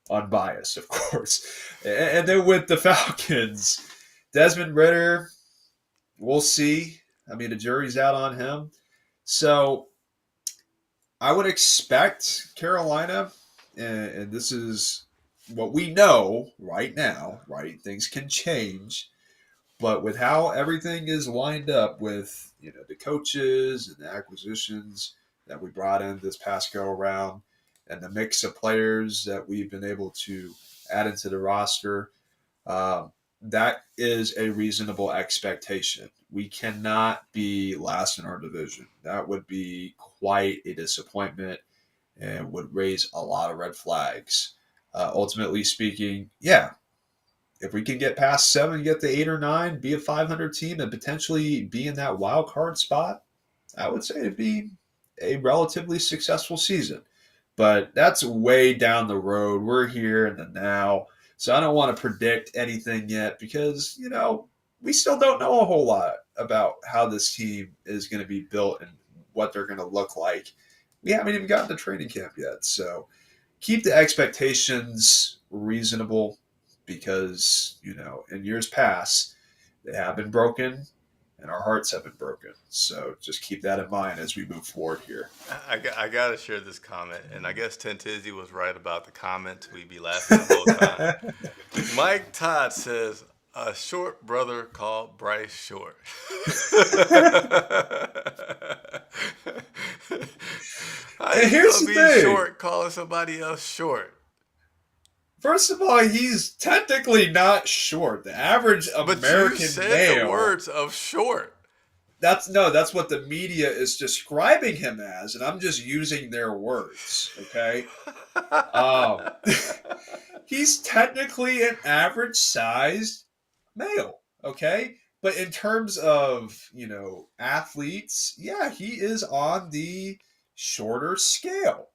Unbiased, of course. And then with the Falcons, Desmond Ritter, we'll see. I mean, the jury's out on him. So I would expect Carolina, and this is what we know right now, right? Things can change. But with how everything is lined up with the coaches and the acquisitions that we brought in this past go around, and the mix of players that we've been able to add into the roster, that is a reasonable expectation. We cannot be last in our division. That would be quite a disappointment and would raise a lot of red flags. Ultimately speaking, yeah, if we can get past 7, get to 8 or 9, be a 500 team, and potentially be in that wild card spot, I would say it'd be a relatively successful season. But that's way down the road. We're here in the now. So I don't want to predict anything yet because, we still don't know a whole lot about how this team is going to be built and what they're going to look like. We haven't even gotten to training camp yet. So keep the expectations reasonable because, in years past, they have been broken and our hearts have been broken. So just keep that in mind as we move forward here. I gotta share this comment, and I guess Tizzy was right about the comment. We'd be laughing the whole time. Mike Todd says a short brother called Bryce short. How And you here's gonna the be thing. short calling somebody else short? First of all, he's technically not short. The average But you American said the male, words of short. that's what the media is describing him as, and I'm just using their words, okay? Um, he's technically an average sized male, okay? But in terms of, athletes, yeah, he is on the shorter scale.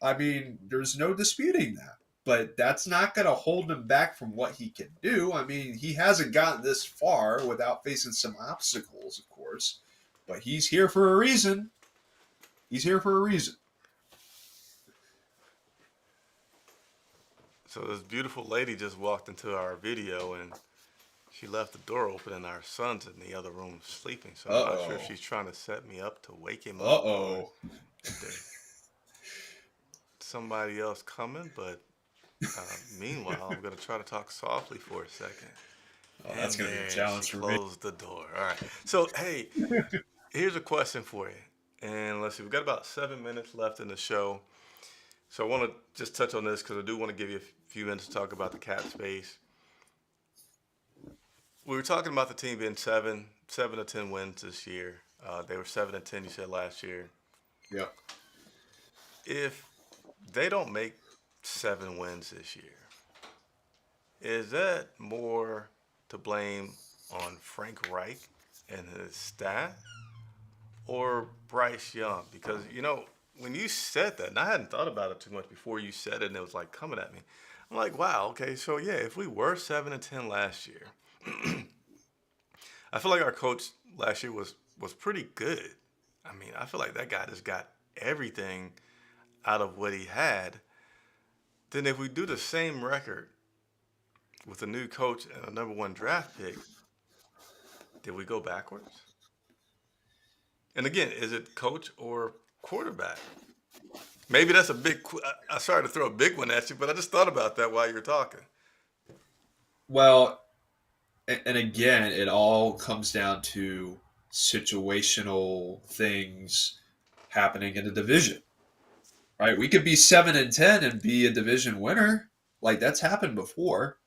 I mean, there's no disputing that. But that's not going to hold him back from what he can do. I mean, he hasn't gotten this far without facing some obstacles, of course. But he's here for a reason. He's here for a reason. So this beautiful lady just walked into our video and she left the door open and our son's in the other room sleeping. So I'm not sure if Uh-oh. she's trying to set me up to wake him up or Uh-oh. if there's somebody else coming. But meanwhile, I'm going to try to talk softly for a second. Oh, And that's going to be a there challenge she for me. closed the door. All right. So, hey, here's a question for you. And let's see, we've got about 7 minutes left in the show. So I want to just touch on this because I do want to give you a few minutes to talk about the cap space. We were talking about the team being 7 to 10 wins this year. They were 7 and 10. You said last year. Yep. If they don't make 7 wins this year, is that more to blame on Frank Reich and his staff or Bryce Young? Because when you said that, and I hadn't thought about it too much before you said it, and it was like coming at me. I'm like, wow, okay, so yeah, if we were 7 and 10 last year, I feel like our coach last year was pretty good. I mean, I feel like that guy just got everything out of what he had. Then if we do the same record with a new coach and a number one draft pick, did we go backwards? And again, is it coach or quarterback? Maybe that's a big. I started to throw a big one at you, but I just thought about that while you were talking. Well, and again, it all comes down to situational things happening in the division, right? We could be 7 and 10 and be a division winner. Like that's happened before.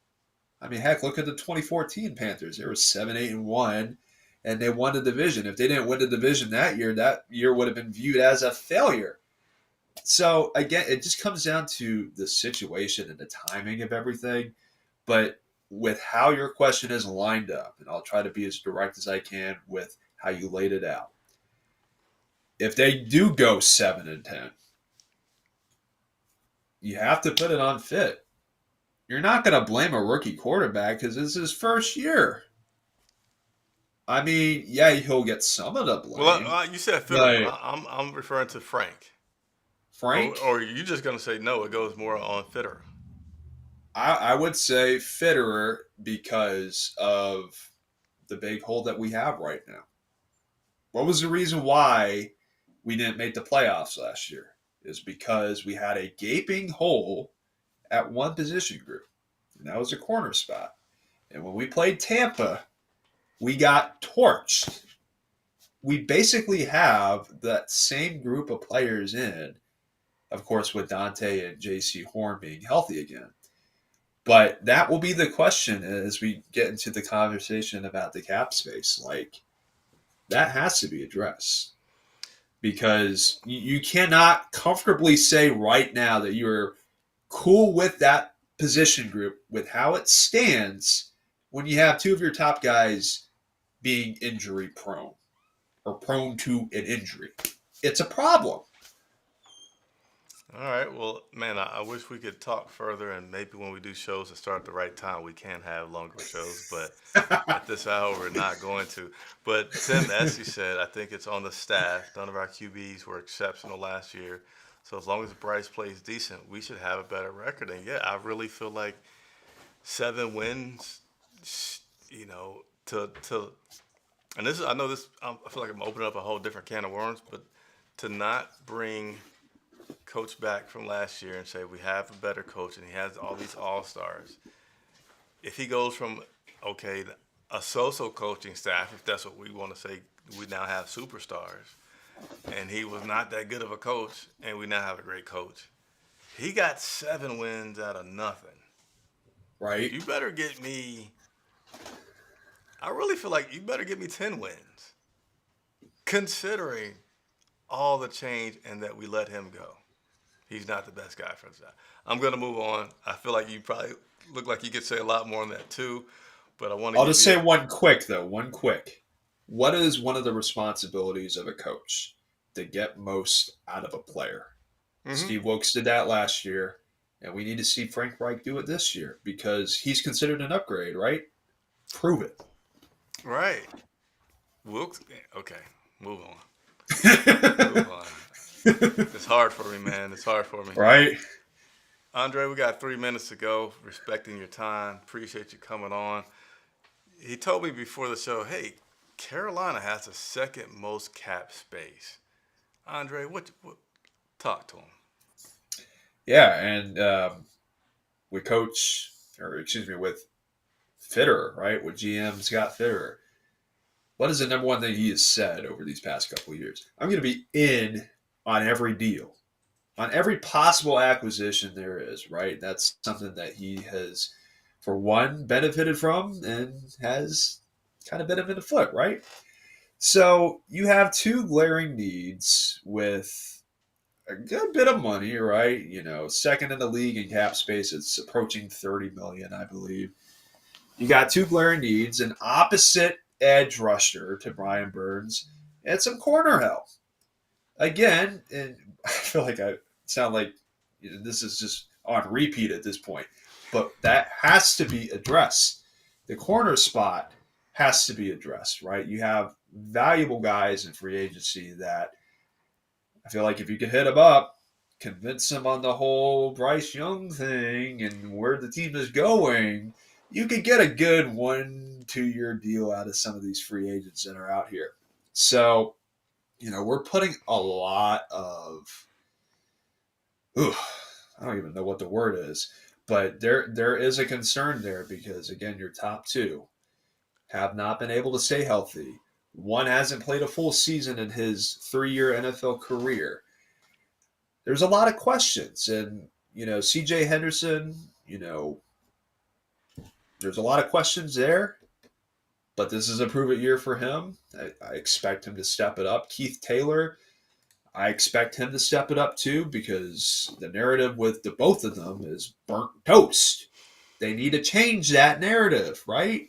I mean, heck, look at the 2014 Panthers. They were 7 8 and 1, and they won the division. If they didn't win the division that year would have been viewed as a failure. So again, it just comes down to the situation and the timing of everything. But with how your question is lined up, and I'll try to be as direct as I can with how you laid it out. If they do go 7 and 10, you have to put it on fit. You're not going to blame a rookie quarterback because it's his first year. I mean, yeah, he'll get some of the Well, blame. you said Fitterer. But I'm referring to Frank. Or Frank, are you just gonna say no? It goes more on Fitterer. I would say Fitterer because of the big hole that we have right now. What was the reason why we didn't make the playoffs last year? Is because we had a gaping hole at one position group, and that was a corner spot. And when we played Tampa, we got torched. We basically have that same group of players in, of course, with Dante and Jaycee Horn being healthy again. But that will be the question as we get into the conversation about the cap space. Like, that has to be addressed because you cannot comfortably say right now that you're cool with that position group with how it stands when you have two of your top guys being injury prone or prone to an injury. It's a problem. All right. Well, man, I wish we could talk further, and maybe when we do shows that start at the right time, we can have longer shows. But at this hour, we're not going to. But Tim, as you said, I think it's on the staff. None of our QBs were exceptional last year. So as long as Bryce plays decent, we should have a better record. And yeah, I really feel like 7 wins, to and this is, I know this, I feel like I'm opening up a whole different can of worms, but to not bring coach back from last year and say we have a better coach and he has all these all-stars. If he goes from, okay, a so-so coaching staff, if that's what we want to say, we now have superstars, and he was not that good of a coach, and we now have a great coach. He got 7 wins out of nothing. Right. You better get me. I really feel like you better get me 10 wins, considering all the change and that we let him go. He's not the best guy for the job. I'm going to move on. I feel like you probably look like you could say a lot more on that too, but I want to I'll give just you. say one quick, though. One quick. What is one of the responsibilities of a coach? To get most out of a player. Mm-hmm. Steve Wilkes did that last year, and we need to see Frank Reich do it this year because he's considered an upgrade, right? Prove it. Right. Wilkes. Okay. Move on. Move on. It's hard for me, man. It's hard for me. Right? Andre, we got 3 minutes to go. Respecting your time. Appreciate you coming on. He told me before the show, hey, Carolina has the second most cap space. Andre, what talk to him. Yeah, and with Fitterer, right? With GM Scott Fitterer. What is the number one thing he has said over these past couple of years? I'm going to be in on every deal, on every possible acquisition there is, right? That's something that he has, for one, benefited from and has kind of benefited foot, right? So you have 2 glaring needs with a good bit of money, right? Second in the league in cap space. It's approaching $30 million, I believe. You got 2 glaring needs, an opposite edge rusher to Brian Burns, and some corner help. Again, and I feel like I sound like this is just on repeat at this point, but that has to be addressed. The corner spot has to be addressed, right? You have valuable guys in free agency that I feel like if you could hit them up, convince them on the whole Bryce Young thing and where the team is going, you could get a good 1-2 year deal out of some of these free agents that are out here. So, we're putting a lot of, I don't even know what the word is, but there is a concern there because, again, your top 2 have not been able to stay healthy. One hasn't played a full season in his 3-year NFL career. There's a lot of questions. And, CJ Henderson, there's a lot of questions there. But this is a prove-it year for him. I expect him to step it up. Keith Taylor, I expect him to step it up too because the narrative with the both of them is burnt toast. They need to change that narrative, right?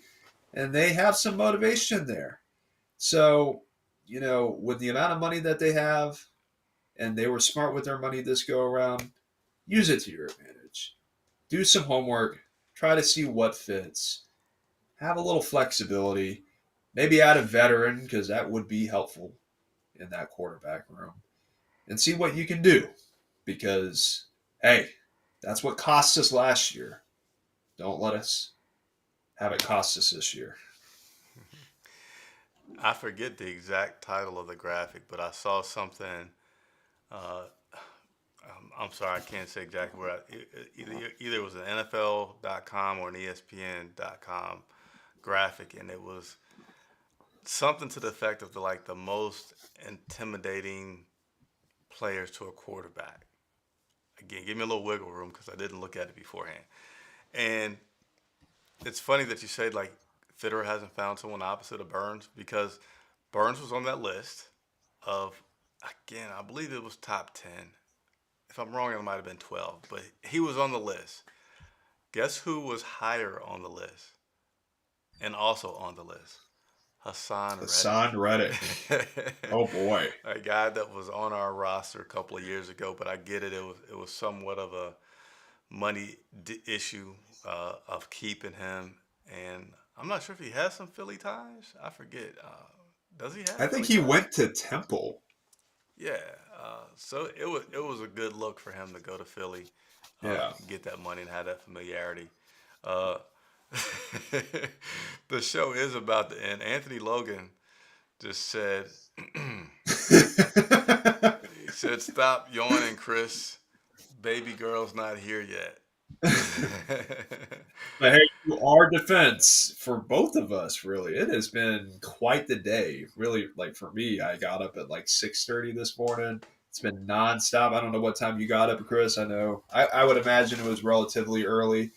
And they have some motivation there. So, with the amount of money that they have, and they were smart with their money this go around, use it to your advantage. Do some homework. Try to see what fits. Have a little flexibility. Maybe add a veteran because that would be helpful in that quarterback room. And see what you can do. Because, hey, that's what cost us last year. Don't let us have it cost us this year. I forget the exact title of the graphic, but I saw something. Uh, I'm sorry, I can't say exactly where. Either it was an NFL.com or an ESPN.com graphic, and it was something to the effect of the most intimidating players to a quarterback. Again, give me a little wiggle room because I didn't look at it beforehand. And it's funny that you say Fitterer hasn't found someone opposite of Burns because Burns was on that list of, again, I believe it was top 10. If I'm wrong, it might have been 12, but he was on the list. Guess who was higher on the list and also on the list? Hassan Reddick. Oh, boy. A guy that was on our roster a couple of years ago, but I get it. It was somewhat of a money issue of keeping him. And I'm not sure if he has some Philly ties. I forget. Does he have? I think Philly he ties? went to Temple. Yeah. So it was a good look for him to go to Philly, Yeah. get that money and have that familiarity. Uh, the show is about to end. Anthony Logan just said, he said, "Stop yawning, Chris. Baby girl's not here yet." But hey, to our defense, for both of us, really, it has been quite the day. Really, like for me, I got up at like 6:30 this morning. It's been nonstop. I don't know what time you got up, Chris. I know. I would imagine it was relatively early,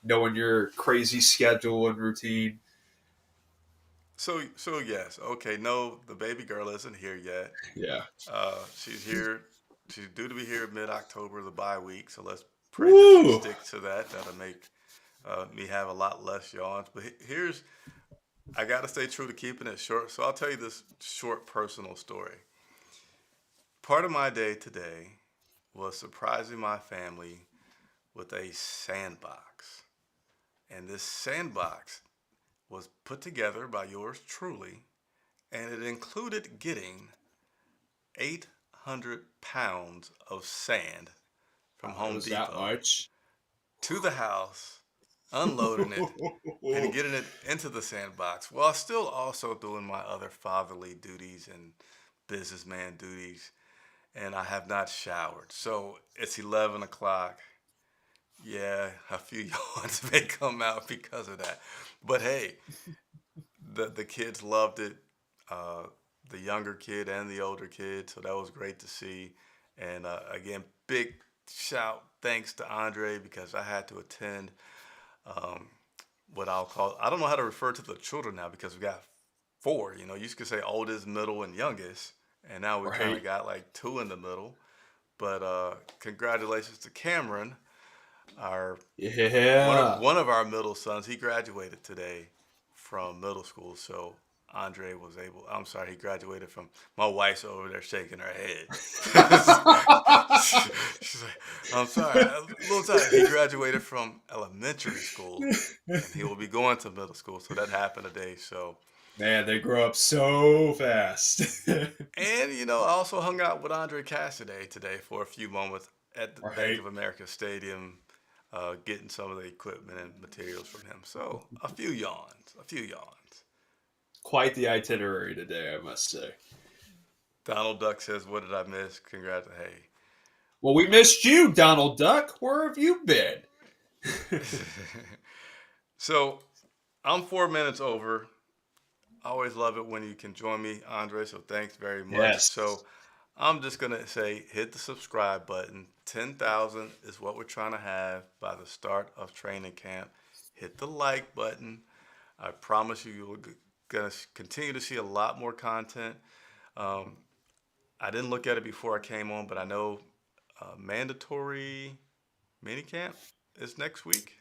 knowing your crazy schedule and routine. So yes, okay. No, the baby girl isn't here yet. Yeah. She's here. She's due to be here mid-October, the bye week. So let's pray that she Woo! sticks to that. That'll make me have a lot less yawns. But here's, I got to stay true to keeping it short. So I'll tell you this short personal story. Part of my day today was surprising my family with a sandbox. And this sandbox was put together by yours truly, and it included getting 800 pounds of sand from It Home was that Depot much. to the house, unloading it, and getting it into the sandbox while still also doing my other fatherly duties and businessman duties. And I have not showered. So it's 11 o'clock. Yeah, a few yawns may come out because of that. But hey, the kids loved it. Uh, the younger kid and the older kid. So that was great to see. And again, big shout thanks to Andre because I had to attend um, what I'll call, I don't know how to refer to the children now because we got four. You know, you could say oldest, middle, and youngest. And now we kind of Right. got like two in the middle. But congratulations to Cameron, our Yeah. one of our middle sons. He graduated today from middle school, so Andre was able. I'm sorry, he graduated from. My wife's over there shaking her head. She's like, "I'm sorry, a little tired." He graduated from elementary school, and he will be going to middle school. So that happened today. So, Man, they grow up so fast. and you know, I also hung out with Andre Casseday today for a few moments at the Bank Right. of America Stadium, getting some of the equipment and materials from him. So a few yawns, a few yawns. Quite the itinerary today, I must say. Donald Duck says, "What did I miss?" Congrats. Well, we missed you, Donald Duck. Where have you been? Hey. So I'm 4 minutes over. I always love it when you can join me, Andre. So thanks very much. Yes. So I'm just gonna say, hit the subscribe button. 10,000 is what we're trying to have by the start of training camp. Hit the like button. I promise you, you're gonna continue to see a lot more content. Um, I didn't look at it before I came on, but I know mandatory minicamp is next week.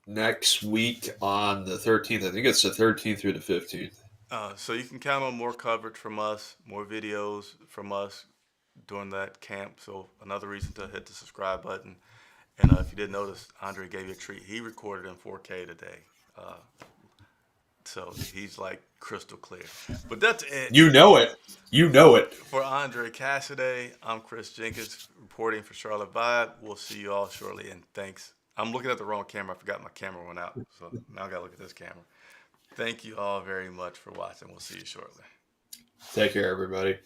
Next week on the 13th. I think it's the 13th through the 15th. So you can count on more coverage from us, more videos from us during that camp. So another reason to hit the subscribe button. And if you didn't notice, Andre gave you a treat. He recorded in 4K today. Uh, so he's like crystal clear. But that's it. You know it. You know it. For Andre Cassaday, I'm Chris Jenkins reporting for Charlotte Vibe. We'll see you all shortly, and thanks. I'm looking at the wrong camera. I forgot my camera went out, so now I got to look at this camera. Thank you all very much for watching. We'll see you shortly. Take care, everybody.